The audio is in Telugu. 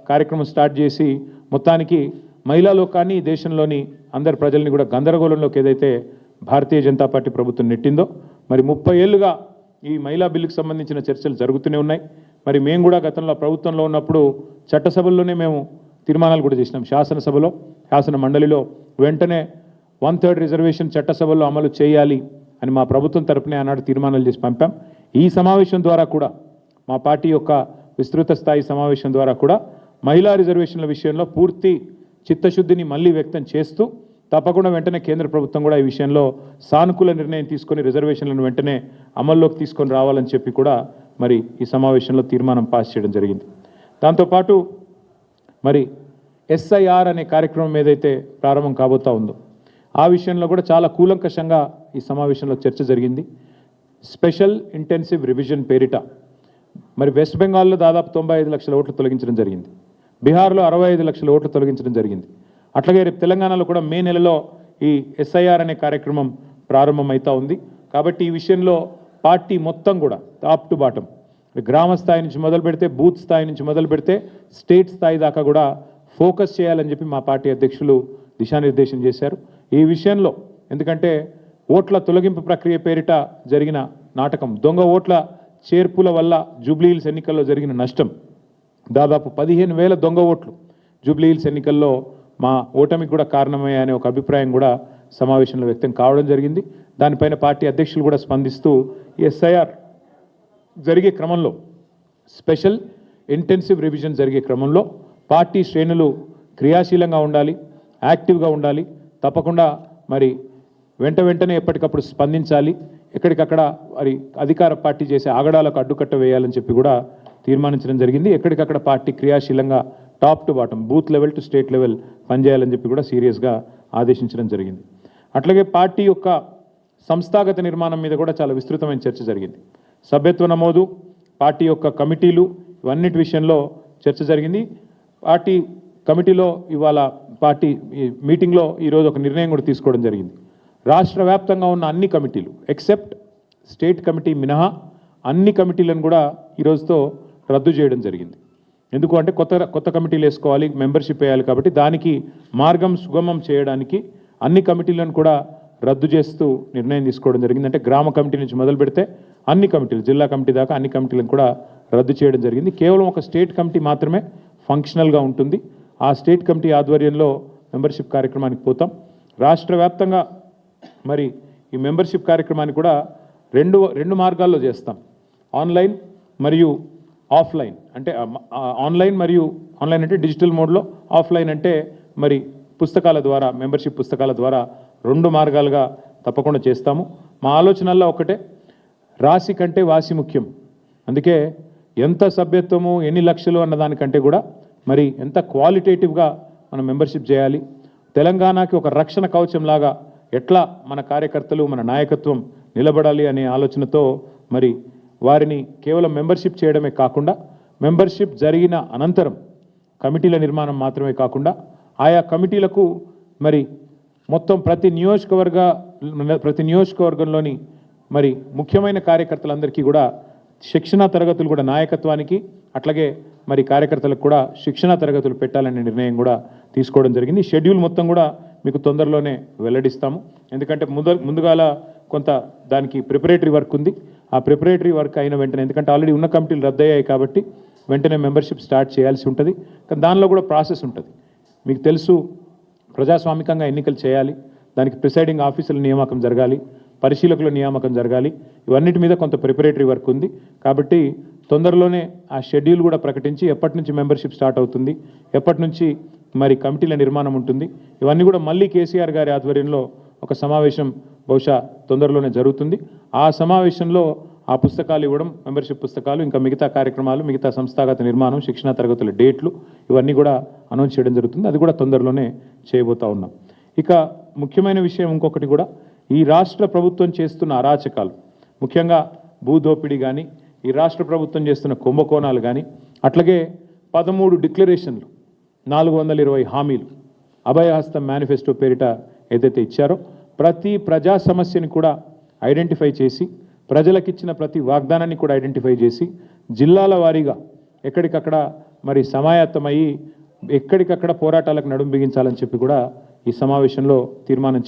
కార్యక్రమం స్టార్ట్ చేసి మొత్తానికి మహిళా లోకాన్ని దేశంలోని అందరి ప్రజల్ని కూడా గందరగోళంలోకి ఏదైతే భారతీయ జనతా పార్టీ ప్రభుత్వం నెట్టిందో మరి 30 ఏళ్లుగా ఈ మహిళా బిల్లుకు సంబంధించిన చర్చలు జరుగుతూనే ఉన్నాయి. మరి మేము కూడా గతంలో ప్రభుత్వంలో ఉన్నప్పుడు చట్టసభల్లోనే మేము తీర్మానాలు కూడా చేసినాం. శాసనసభలో శాసన మండలిలో వెంటనే 1/3 రిజర్వేషన్ చట్టసభల్లో అమలు చేయాలి అని మా ప్రభుత్వం తరపునే ఆనాడు తీర్మానాలు చేసి పంపాం. ఈ సమావేశం ద్వారా కూడా మా పార్టీ యొక్క విస్తృత స్థాయి సమావేశం ద్వారా కూడా మహిళా రిజర్వేషన్ల విషయంలో పూర్తి చిత్తశుద్ధిని మళ్ళీ వ్యక్తం చేస్తూ తప్పకుండా వెంటనే కేంద్ర ప్రభుత్వం కూడా ఈ విషయంలో సానుకూల నిర్ణయం తీసుకొని రిజర్వేషన్లను వెంటనే అమల్లోకి తీసుకొని రావాలని చెప్పి కూడా మరి ఈ సమావేశంలో తీర్మానం పాస్ చేయడం జరిగింది. దాంతోపాటు మరి ఎస్ఐఆర్ అనే కార్యక్రమం ఏదైతే ప్రారంభం కాబోతా ఉందో ఆ విషయంలో కూడా చాలా కూలంకషంగా ఈ సమావేశంలో చర్చ జరిగింది. స్పెషల్ ఇంటెన్సివ్ రివిజన్ పేరిట మరి వెస్ట్ బెంగాల్లో దాదాపు 95 లక్షల ఓట్లు తొలగించడం జరిగింది. బీహార్లో 65 లక్షల ఓట్లు తొలగించడం జరిగింది. అట్లాగే రేపు తెలంగాణలో కూడా మే నెలలో ఈ ఎస్ఐఆర్ అనే కార్యక్రమం ప్రారంభమవుతా ఉంది. కాబట్టి ఈ విషయంలో పార్టీ మొత్తం కూడా టాప్ టు బాటం గ్రామ స్థాయి నుంచి మొదలు పెడితే బూత్ స్థాయి నుంచి మొదలు పెడితే స్టేట్ స్థాయి దాకా కూడా ఫోకస్ చేయాలని చెప్పి మా పార్టీ అధ్యక్షులు దిశానిర్దేశం చేశారు. ఈ విషయంలో ఎందుకంటే ఓట్ల తొలగింపు ప్రక్రియ పేరిట జరిగిన నాటకం, దొంగ ఓట్ల చేర్పుల వల్ల జూబ్లీహిల్స్ ఎన్నికల్లో జరిగిన నష్టం దాదాపు 15,000 దొంగ ఓట్లు జూబ్లీహిల్స్ ఎన్నికల్లో మా ఓటమికి కూడా కారణమయ్యాయనే ఒక అభిప్రాయం కూడా సమావేశంలో వ్యక్తం కావడం జరిగింది. దానిపైన పార్టీ అధ్యక్షులు కూడా స్పందిస్తూ ఎస్ఐఆర్ జరిగే క్రమంలో స్పెషల్ ఇంటెన్సివ్ రివిజన్ జరిగే క్రమంలో పార్టీ శ్రేణులు క్రియాశీలంగా ఉండాలి, యాక్టివ్గా ఉండాలి, తప్పకుండా మరి వెంటనే ఎప్పటికప్పుడు స్పందించాలి, ఎక్కడికక్కడ మరి అధికార పార్టీ చేసే ఆగడాలకు అడ్డుకట్ట వేయాలని చెప్పి కూడా తీర్మానించడం జరిగింది. ఎక్కడికక్కడ పార్టీ క్రియాశీలంగా top to bottom booth level to state level పనిచేయాలని చెప్పి కూడా సీరియస్గా ఆదేశించడం జరిగింది. అట్లాగే పార్టీ యొక్క సంస్థాగత నిర్మాణం మీద కూడా చాలా విస్తృతమైన చర్చ జరిగింది. సభ్యత్వ నమోదు, పార్టీ యొక్క కమిటీలు ఇవన్నిటి విషయంలో చర్చ జరిగింది. పార్టీ కమిటీలో ఇవాళ పార్టీ మీటింగ్లో ఈరోజు ఒక నిర్ణయం కూడా తీసుకోవడం జరిగింది. రాష్ట్ర వ్యాప్తంగా ఉన్న అన్ని కమిటీలు ఎక్సెప్ట్ స్టేట్ కమిటీ మినహా అన్ని కమిటీలను కూడా ఈరోజుతో రద్దు చేయడం జరిగింది. ఎందుకు అంటే కొత్త కమిటీలు వేసుకోవాలి, మెంబర్షిప్ వేయాలి, కాబట్టి దానికి మార్గం సుగమం చేయడానికి అన్ని కమిటీలను కూడా రద్దు చేస్తూ నిర్ణయం తీసుకోవడం జరిగింది. అంటే గ్రామ కమిటీ నుంచి మొదలు పెడితే అన్ని కమిటీలు జిల్లా కమిటీ దాకా అన్ని కమిటీలను కూడా రద్దు చేయడం జరిగింది. కేవలం ఒక స్టేట్ కమిటీ మాత్రమే ఫంక్షనల్గా ఉంటుంది. ఆ స్టేట్ కమిటీ ఆధ్వర్యంలో మెంబర్షిప్ కార్యక్రమానికి పోతాం. రాష్ట్ర వ్యాప్తంగా మరి ఈ మెంబర్షిప్ కార్యక్రమాన్ని కూడా రెండు మార్గాల్లో చేస్తాం. ఆన్లైన్ మరియు ఆఫ్లైన్. అంటే ఆన్లైన్ అంటే డిజిటల్ మోడ్లో, ఆఫ్లైన్ అంటే మరి పుస్తకాల ద్వారా మెంబర్షిప్ పుస్తకాల ద్వారా 2 మార్గాలుగా తప్పకుండా చేస్తాము. మా ఆలోచనల్లో ఒకటే, రాశి కంటే వాసి ముఖ్యం. అందుకే ఎంత సభ్యత్వము ఎన్ని లక్షలు అన్నదానికంటే కూడా మరి ఎంత క్వాలిటేటివ్గా మనం మెంబర్షిప్ చేయాలి, తెలంగాణకి ఒక రక్షణ కవచంలాగా ఎట్లా మన కార్యకర్తలు మన నాయకత్వం నిలబడాలి అనే ఆలోచనతో మరి వారిని కేవలం మెంబర్షిప్ చేయడమే కాకుండా మెంబర్షిప్ జరిగిన అనంతరం కమిటీల నిర్మాణం మాత్రమే కాకుండా ఆయా కమిటీలకు మరి మొత్తం ప్రతి నియోజకవర్గంలోని మరి ముఖ్యమైన కార్యకర్తలందరికీ కూడా శిక్షణా తరగతులు కూడా నాయకత్వానికి అట్లాగే మరి కార్యకర్తలకు కూడా శిక్షణా తరగతులు పెట్టాలనే నిర్ణయం కూడా తీసుకోవడం జరిగింది. షెడ్యూల్ మొత్తం కూడా మీకు తొందరలోనే వెల్లడిస్తాము. ఎందుకంటే ముందుగాల కొంత దానికి ప్రిపరేటరీ వర్క్ ఉంది. ఆ ప్రిపరేటరీ వర్క్ అయిన వెంటనే, ఎందుకంటే ఆల్రెడీ ఉన్న కమిటీలు రద్దయ్యాయి కాబట్టి వెంటనే మెంబర్షిప్ స్టార్ట్ చేయాల్సి ఉంటుంది. కానీ దానిలో కూడా ప్రాసెస్ ఉంటుంది. మీకు తెలుసు, ప్రజాస్వామికంగా ఎన్నికలు చేయాలి, దానికి ప్రిసైడింగ్ ఆఫీసర్ల నియామకం జరగాలి, పరిశీలకుల నియామకం జరగాలి, ఇవన్నిటి మీద కొంత ప్రిపరేటరీ వర్క్ ఉంది. కాబట్టి తొందరలోనే ఆ షెడ్యూల్ కూడా ప్రకటించి ఎప్పటి నుంచి మెంబర్షిప్ స్టార్ట్ అవుతుంది, ఎప్పటి నుంచి మరి కమిటీల నిర్మాణం ఉంటుంది, ఇవన్నీ కూడా మళ్ళీ కేసీఆర్ గారి ఆధ్వర్యంలో ఒక సమావేశం బహుశా తొందరలోనే జరుగుతుంది. ఆ సమావేశంలో ఆ పుస్తకాలు ఇవ్వడం, మెంబర్షిప్ పుస్తకాలు, ఇంకా మిగతా కార్యక్రమాలు, మిగతా సంస్థాగత నిర్మాణం, శిక్షణా తరగతుల డేట్లు ఇవన్నీ కూడా అనౌన్స్ చేయడం జరుగుతుంది. అది కూడా తొందరలోనే చేయబోతా ఉన్నాం. ఇక ముఖ్యమైన విషయం ఇంకొకటి కూడా, ఈ రాష్ట్ర ప్రభుత్వం చేస్తున్న అరాచకాలు, ముఖ్యంగా భూదోపిడీ కానీ, ఈ రాష్ట్ర ప్రభుత్వం చేస్తున్న కుంభకోణాలు కానీ, అట్లాగే 13 డిక్లరేషన్లు, 420 హామీలు, అభయహస్తం మేనిఫెస్టో పేరిట ఏదైతే ఇచ్చారో ప్రతి ప్రజా సమస్యని కూడా ఐడెంటిఫై చేసి, ప్రజలకిచ్చిన ప్రతి వాగ్దానాన్ని కూడా ఐడెంటిఫై చేసి, జిల్లాల వారీగా ఎక్కడికక్కడ మరి సమాయత్తమయ్యి ఎక్కడికక్కడ పోరాటాలకు నడుం బిగించాలని చెప్పి కూడా ఈ సమావేశంలో తీర్మానం చేయడం